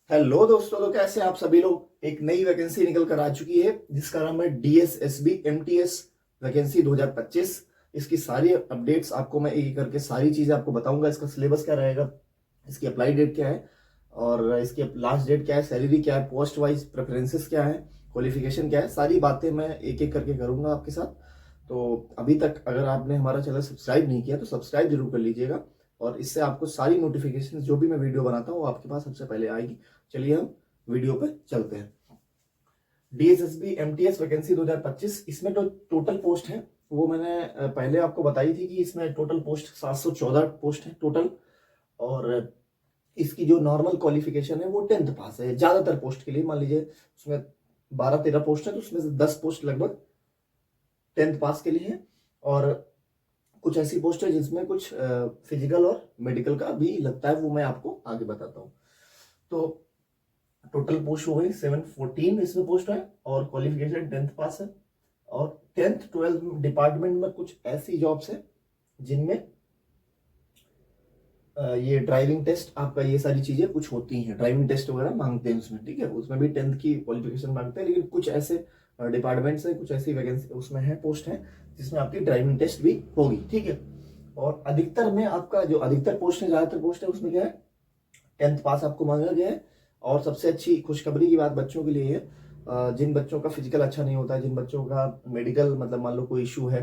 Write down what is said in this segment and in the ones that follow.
Hello दोस्तों, तो कैसे हैं आप सभी लोग। एक नई वैकेंसी निकल कर आ चुकी है जिसका नाम है डीएसएसबी एमटीएस वैकेंसी 2025। इसकी सारी अपडेट्स आपको मैं एक एक करके सारी चीजें आपको बताऊंगा। इसका सिलेबस क्या रहेगा, इसकी अप्लाई डेट क्या है और इसकी लास्ट डेट क्या है, सैलरी क्या है, पोस्ट वाइज प्रेफरेंसेस क्या है, क्वालिफिकेशन क्या है, सारी बातें मैं एक एक करके करूंगा आपके साथ। तो अभी तक अगर आपने हमारा चैनल सब्सक्राइब नहीं किया तो सब्सक्राइब जरूर कर लीजिएगा और इससे आपको सारी नोटिफिकेशन जो भी मैं वीडियो बनाता हूँ वो आपके पास सबसे पहले आएगी। चलिए हम वीडियो पे चलते हैं। डीएसएसबी एमटीएस वैकेंसी 2025, इसमें तो टोटल पोस्ट है वो मैंने पहले आपको बताई थी कि इसमें टोटल पोस्ट 714 पोस्ट है टोटल। और इसकी जो नॉर्मल क्वालिफिकेशन है वो 10th पास है ज्यादातर पोस्ट के लिए। मान लीजिए उसमें 12-13 पोस्ट है तो उसमें से 10 पोस्ट लगभग 10th पास के लिए है। और कुछ ऐसी पोस्ट है जिसमें कुछ फिजिकल और मेडिकल का भी लगता है, वो मैं आपको आगे बताता हूँ। तो टोटल पोस्ट हो गई 714 इसमें पोस्ट है और क्वालिफिकेशन 10th पास है। और 10th 12th डिपार्टमेंट में कुछ ऐसी जॉब्स है जिनमें ये ड्राइविंग टेस्ट आपका, ये सारी चीजें कुछ होती हैं, ड्राइविंग टेस्ट वगैरह मांगते हैं उसमें, ठीक है। उसमें भी 10th की क्वालिफिकेशन मांगते हैं, लेकिन कुछ ऐसे डिपार्टमेंट्स है, कुछ ऐसी वैकेंसी उसमें है, पोस्ट है जिसमें आपकी ड्राइविंग टेस्ट भी होगी, ठीक है। और अधिकतर में आपका जो अधिकतर पोस्ट है, ज्यादातर पोस्ट है उसमें क्या है, 10th पास आपको मांगा गया है। और सबसे अच्छी खुशखबरी की बात बच्चों के लिए है, जिन बच्चों का फिजिकल अच्छा नहीं होता है, जिन बच्चों का मेडिकल मतलब मान लो कोई इशू है,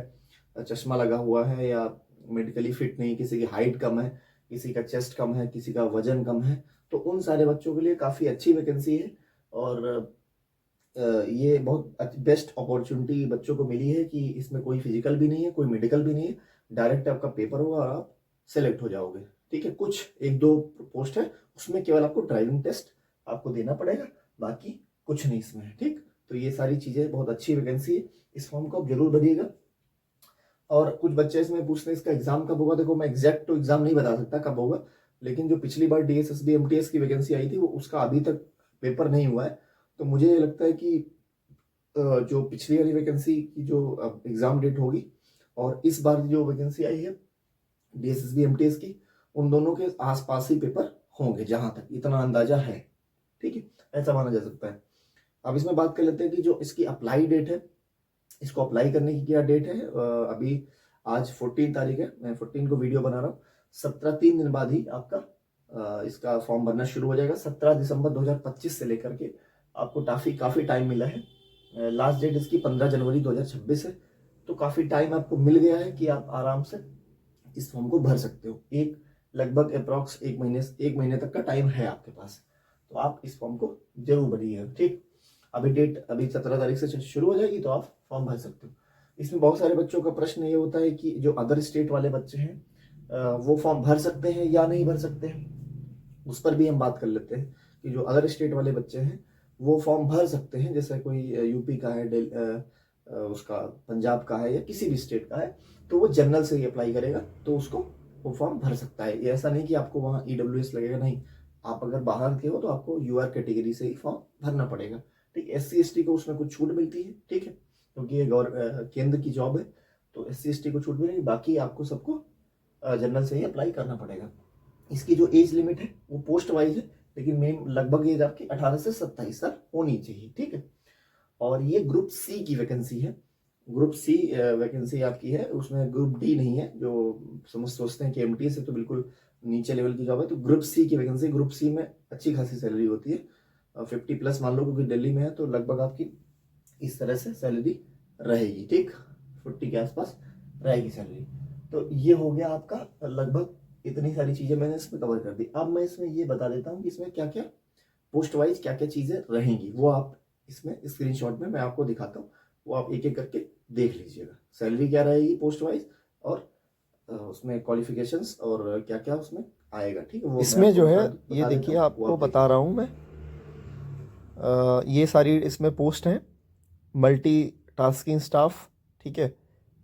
चश्मा लगा हुआ है या मेडिकली फिट नहीं, किसी की हाइट कम है, किसी का चेस्ट कम है, किसी का वजन कम है, तो उन सारे बच्चों के लिए काफ़ी अच्छी वैकेंसी है। और ये बहुत बेस्ट अपॉर्चुनिटी बच्चों को मिली है कि इसमें कोई फिजिकल भी नहीं है, कोई मेडिकल भी नहीं है, डायरेक्ट आपका पेपर होगा और आप सेलेक्ट हो जाओगे, ठीक है। कुछ एक दो पोस्ट है उसमें केवल आपको ड्राइविंग टेस्ट आपको देना पड़ेगा, बाकी कुछ नहीं इसमें है, ठीक। तो ये सारी चीज़ें बहुत अच्छी वैकेंसी है, इस फॉर्म को आप जरूर भरिएगा। और कुछ बच्चे इसमें पूछते हैं इसका एग्जाम कब होगा। देखो मैं एग्जैक्ट तो एग्जाम नहीं बता सकता कब होगा, लेकिन जो पिछली बार डीएसएसबी एमटीएस की वैकेंसी आई थी वो उसका अभी तक पेपर नहीं हुआ है। तो मुझे ये लगता है कि जो पिछली वाली वैकेंसी की जो एग्जाम डेट होगी और इस बार जो वैकेंसी आई है डीएसएसबी एमटीएस की, उन दोनों के आसपास ही पेपर होंगे, जहां तक इतना अंदाजा है, ठीक है, ऐसा माना जा सकता है। अब इसमें बात कर लेते हैं कि जो इसकी अप्लाई डेट है, इसको अप्लाई करने की क्या डेट है। अभी आज 14 तारीख है, मैं 14 को वीडियो बना रहा हूँ। 3 दिन बाद ही आपका इसका फॉर्म भरना शुरू हो जाएगा। 17 दिसंबर 2025 से लेकर के आपको काफ़ी टाइम मिला है। लास्ट डेट इसकी 15 जनवरी 2026 है, तो काफ़ी टाइम आपको मिल गया है कि आप आराम से इस फॉर्म को भर सकते हो। एक लगभग अप्रॉक्स एक महीने तक का टाइम है आपके पास, तो आप इस फॉर्म को जरूर भरिएगा, ठीक। अभी 17 तारीख से शुरू हो जाएगी तो आप फॉर्म भर सकते हो। इसमें बहुत सारे बच्चों का प्रश्न ये होता है कि जो अदर स्टेट वाले बच्चे हैं वो फॉर्म भर सकते हैं या नहीं भर सकते हैं, उस पर भी हम बात कर लेते हैं कि जो अदर स्टेट वाले बच्चे हैं वो फॉर्म भर सकते हैं। जैसे कोई यूपी का है, उसका पंजाब का है या किसी भी स्टेट का है, तो वो जनरल से ही अप्लाई करेगा तो उसको वो फॉर्म भर सकता है। ये ऐसा नहीं कि आपको वहाँ ईडब्ल्यूएस लगेगा, नहीं। आप अगर बाहर के हो तो आपको यूआर कैटेगरी से ही फॉर्म भरना पड़ेगा, ठीक। एससी एसटी को उसमें कुछ छूट मिलती है, ठीक है, क्योंकि ये केंद्र की जॉब है, तो एससी एसटी को छूट मिलेगी, बाकी आपको सबको जनरल से ही अप्लाई करना पड़ेगा। इसकी जो एज लिमिट है वो पोस्ट वाइज है, लेकिन मेन लगभग एज आपकी 18 से 27 साल होनी चाहिए, ठीक है। और ये ग्रुप सी की वैकेंसी है। ग्रुप सी वैकेंसी आपकी है, उसमें ग्रुप डी नहीं है। जो सोचते हैं कि एमटी से तो बिल्कुल नीचे लेवल की जॉब है, तो ग्रुप सी की वैकेंसी, ग्रुप सी में अच्छी खासी सैलरी होती है, 50+ मान लो, क्योंकि दिल्ली में है तो लगभग आपकी इस तरह से सैलरी रहेगी, ठीक, 40 के आसपास रहेगी सैलरी। तो ये हो गया आपका लगभग, इतनी सारी चीजें मैंने इसमें कवर कर दी। अब मैं इसमें ये बता देता हूँ कि इसमें क्या क्या पोस्ट वाइज क्या क्या चीजें रहेंगी, वो आप इसमें स्क्रीनशॉट में मैं आपको दिखाता हूँ, वो आप एक एक करके देख लीजिएगा। सैलरी क्या रहेगी पोस्ट वाइज और उसमें क्वालिफिकेशंस और क्या क्या उसमें आएगा, ठीक है। वो इसमें जो है ये बता देता देखिए हूँ, वो आपको आप देख बता रहा लीजिए। हूँ मैं। ये सारी इसमें पोस्ट हैं, मल्टी टास्किंग स्टाफ, ठीक है।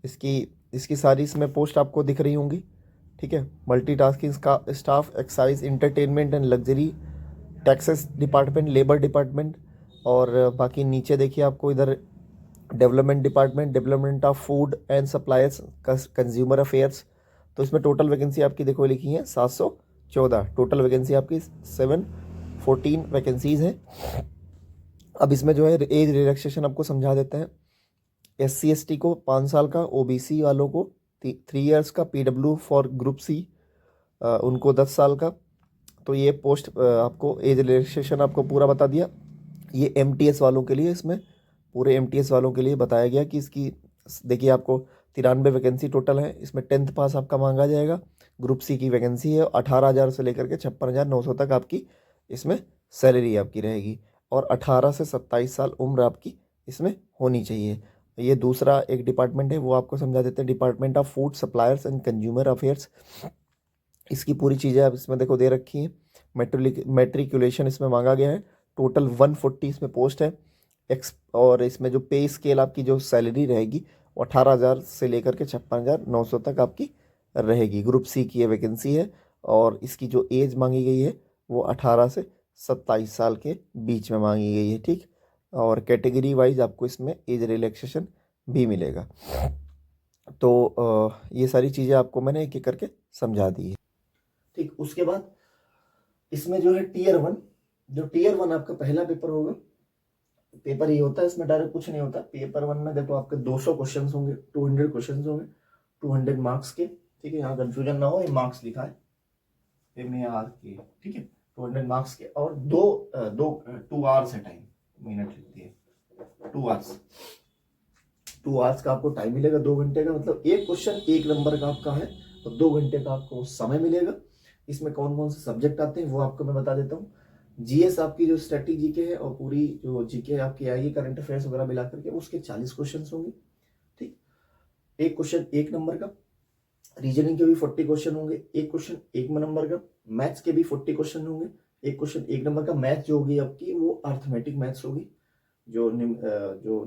इसकी इसकी सारी इसमें पोस्ट आपको दिख रही होंगी, ठीक है। Multi tasking staff, excise, entertainment and luxury, taxes department, labour department, और बाकी नीचे देखिए आपको इधर development department, development of food and suppliers, consumer affairs. तो इसमें टोटल वैकेंसी आपकी देखो लिखी है 714, टोटल वैकेंसी आपकी 14 वैकेंसीज़ हैं। अब इसमें जो है एज रिलैक्सेशन आपको समझा देते हैं। SC ST को 5 साल का, OBC वालों को 3 इयर्स का, PW फॉर ग्रुप C उनको 10 साल का। तो ये पोस्ट आपको एज रिलैक्सेशन आपको पूरा बता दिया। ये MTS वालों के लिए, इसमें पूरे MTS वालों के लिए बताया गया कि इसकी देखिए आपको 93 वैकेंसी टोटल है। इसमें 10th पास आपका मांगा जाएगा। ग्रुप C की वैकेंसी है। 18,000 से लेकर के 56,900 तक आपकी इसमें सैलरी आपकी रहेगी। और 18 से 27 साल उम्र आपकी इसमें होनी चाहिए। ये दूसरा एक डिपार्टमेंट है, वो आपको समझा देते हैं, department of food suppliers and consumer affairs. इसकी पूरी चीज़ें आप इसमें देखो दे रखी हैं। मेट्रिकुलेशन इसमें मांगा गया है। टोटल 140 इसमें पोस्ट है। और इसमें जो पे स्केल आपकी जो सैलरी रहेगी वो 18,000 से लेकर के 56,900 तक आपकी रहेगी। ग्रुप C की ये वैकेंसी है। और इसकी जो एज मांगी गई है वो 18 से 27 साल के बीच में मांगी गई है, ठीक। और कैटेगरी वाइज आपको इसमें एज रिलैक्सेशन भी मिलेगा। तो ये सारी चीज़ें आपको मैंने एक एक करके समझा दी है, ठीक। उसके बाद इसमें जो है टीयर 1, जो टीयर 1 आपका पहला पेपर होगा। पेपर ये होता है, इसमें डायरेक्ट कुछ नहीं होता। पेपर 1 में देखो आपके 200 क्वेश्चन होंगे, 200 क्वेश्चन होंगे, 200 मार्क्स के, ठीक है। यहाँ कंफ्यूजन ना हो, ये मार्क्स लिखा है MAR के, ठीक है। 200 मार्क्स के। और 2 आवर्स है टाइम, मिनट लिख दिए 2 आवर्स। 2 आवर्स का आपको टाइम मिलेगा, 2 घंटे का, मतलब एक क्वेश्चन 1 नंबर का आपका है और 2 घंटे का आपको समय मिलेगा। इसमें कौन कौन से सब्जेक्ट आते हैं वो आपको मैं बता देता हूँ। GS आपकी जो स्टैटिक जीके है और पूरी जो जीके आपकी आएगी करंट अफेयर्स वगैरह मिला करके, उसके 40 क्वेश्चन होंगे, ठीक। एक क्वेश्चन 1 नंबर का। रीजनिंग के भी 40 क्वेश्चन होंगे, एक क्वेश्चन 1 नंबर का। मैथ्स के भी 40 क्वेश्चन होंगे, एक क्वेश्चन 1 नंबर का। मैथ जो होगी आपकी वो अर्थमेटिक मैथ्स होगी, जो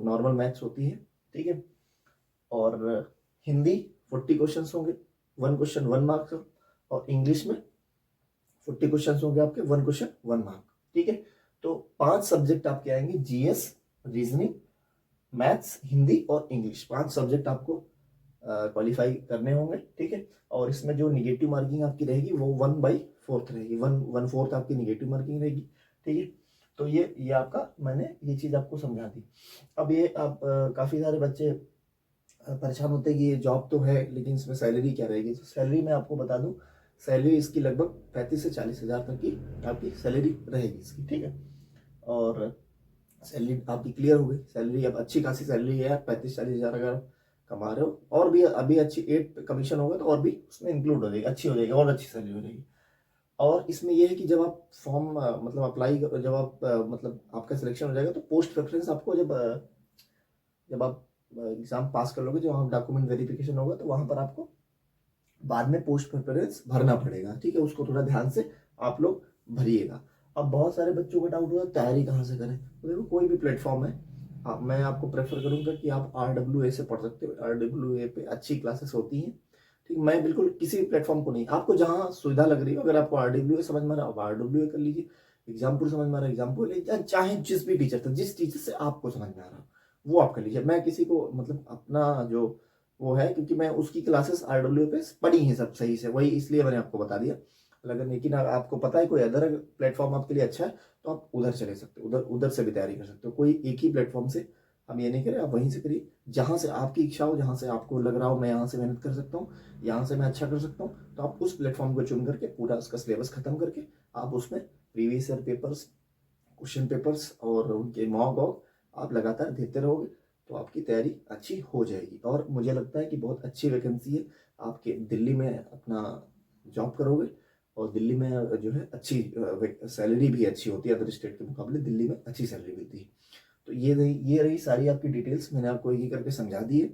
नॉर्मल मैथ्स होती है, ठीक है। और हिंदी 40 क्वेश्चन होंगे, 1 क्वेश्चन 1 मार्क्स। और इंग्लिश में 40 क्वेश्चन होंगे आपके, 1 क्वेश्चन 1 मार्क, ठीक है। तो 5 सब्जेक्ट आपके आएंगे, GS, रीजनिंग, मैथ्स, हिंदी और इंग्लिश। 5 सब्जेक्ट आपको क्वालिफाई करने होंगे, ठीक है। और इसमें जो निगेटिव मार्किंग आपकी रहेगी वो 1/4 रहेगी, 1/4 आपकी निगेटिव मार्किंग रहेगी, ठीक है। तो ये आपका, मैंने ये चीज़ आपको समझा दी। अब ये आप काफ़ी सारे बच्चे परेशान होते हैं कि ये जॉब तो है लेकिन इसमें सैलरी क्या रहेगी। तो सैलरी मैं आपको बता दूं, सैलरी इसकी लगभग 35 से 40 हज़ार तक की आपकी सैलरी रहेगी इसकी, ठीक है। और सैलरी आपकी क्लियर हो गई। सैलरी अब अच्छी खासी सैलरी है, 35-40 हज़ार अगर आप कमा रहे हो, और भी अभी अच्छी 8 कमीशन होगा तो और भी उसमें इंक्लूड हो जाएगी, अच्छी हो जाएगी, और अच्छी सैलरी हो जाएगी। और इसमें यह है कि जब आप फॉर्म मतलब अप्लाई, जब आप मतलब आपका सिलेक्शन हो जाएगा तो पोस्ट प्रेफरेंस आपको जब आप एग्जाम पास कर लोगे, जब वहाँ डॉक्यूमेंट वेरिफिकेशन होगा तो वहाँ पर आपको बाद में पोस्ट प्रेफरेंस भरना पड़ेगा, ठीक है। उसको थोड़ा ध्यान से आप लोग भरिएगा। अब बहुत सारे बच्चों का डाउट होगा तैयारी कहाँ से करें। तो देखो कोई भी प्लेटफॉर्म है, मैं आपको प्रेफर करूंगा कि आप RWA से पढ़ सकते हो। RWA पे अच्छी क्लासेस होती हैं, ठीक। मैं बिल्कुल किसी भी प्लेटफॉर्म को नहीं, आपको जहाँ सुविधा लग रही हो, अगर आपको RWA समझ में आ रहा है आप RWA कर लीजिए, एग्जाम्पुल समझ में आ रहा है एग्जाम्पुल लीजिए, चाहे जिस भी टीचर से, जिस टीचर से आपको समझ में आ रहा हो वो आप कर लीजिए। मैं किसी को मतलब अपना जो वो है, क्योंकि मैं उसकी क्लासेस RWA पे पढ़ी हैं सब सही से, वही इसलिए मैंने आपको बता दिया। अगर लेकिन आपको पता है कोई अदर प्लेटफॉर्म आपके लिए अच्छा है तो आप उधर चले सकते हो, उधर से भी तैयारी कर सकते हो। कोई एक ही प्लेटफॉर्म से हम ये नहीं करें, आप वहीं से करिए जहाँ से आपकी इच्छा हो, जहाँ से आपको लग रहा हो मैं यहाँ से मेहनत कर सकता हूँ, यहाँ से मैं अच्छा कर सकता हूँ, तो आप उस प्लेटफॉर्म को चुन करके पूरा उसका सिलेबस खत्म करके आप उसमें previous year papers, question papers और उनके मॉक वॉक आप लगातार देते रहोगे तो आपकी तैयारी अच्छी हो जाएगी। और मुझे लगता है कि बहुत अच्छी वैकेंसी है, आपके दिल्ली में अपना जॉब करोगे और दिल्ली में जो है अच्छी सैलरी भी अच्छी होती है, अदर स्टेट के मुकाबले दिल्ली में अच्छी सैलरी मिलती है। तो ये रही सारी आपकी डिटेल्स, मैंने आपको एक एक करके समझा दी है।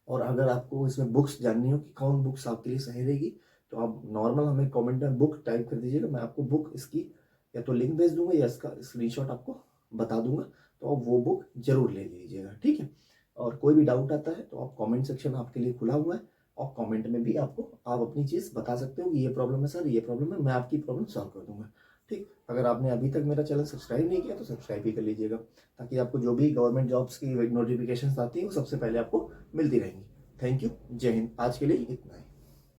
और अगर आपको इसमें बुक्स जाननी हो कि कौन बुक्स आपके लिए सही रहेगी तो आप नॉर्मल हमें कमेंट में बुक टाइप कर दीजिएगा, मैं आपको बुक इसकी या तो लिंक भेज दूंगा या इसका स्क्रीनशॉट आपको बता दूंगा, तो आप वो बुक जरूर ले लीजिएगा, ठीक है। और कोई भी डाउट आता है तो आप कमेंट सेक्शन आपके लिए खुला हुआ है, और कमेंट में भी आप अपनी चीज़ बता सकते हो कि ये प्रॉब्लम है सर, ये प्रॉब्लम है, मैं आपकी प्रॉब्लम सॉल्व कर दूंगा, ठीक। अगर आपने अभी तक मेरा चैनल सब्सक्राइब नहीं किया तो सब्सक्राइब भी कर लीजिएगा, ताकि आपको जो भी गवर्नमेंट जॉब्स की नोटिफिकेशन आती है वो सबसे पहले आपको मिलती रहेंगी। थैंक यू, जय हिंद। आज के लिए इतना ही।